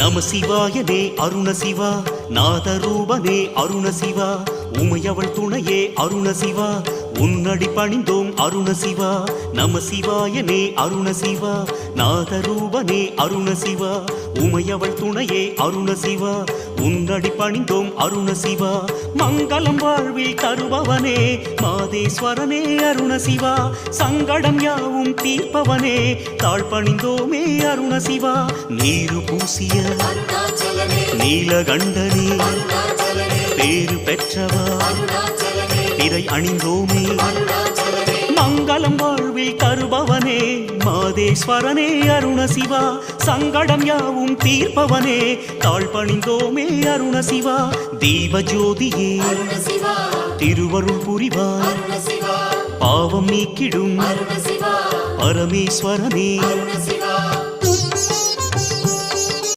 நம சிவாயனே அருண சிவா நாதரூபனே அருண சிவா உமையவள் துணையே அருண சிவா உன்னடி பணிந்தோம் அருண சிவா நம சிவாயனே அருண சிவா நாதரூபனே அருண சிவா உமையவள் துணையே அருண சிவா உன்னடி பணிந்தோம் அருண சிவா மங்களம் வாழ்வில் தருபவனே மாதேஸ்வரனே அருண சிவா சங்கடம் யாவும் தீர்ப்பவனே தாழ் பணிந்தோமே அருண சிவா நீரு பூசிய நீலகண்டனே பேரு பெற்றவா பிறை அணிந்தோமே மங்களம் வாழ்வில் தருபவனே மாதேஸ்வரனே அருண சிவா சங்கடம் யாவும் தீர்ப்பவனே தாழ் பணிந்தோமே அருண சிவா தீப ஜோதியே திருவருள் புரிவாய் பாவம் நீக்கிடும் பரமேஸ்வரனே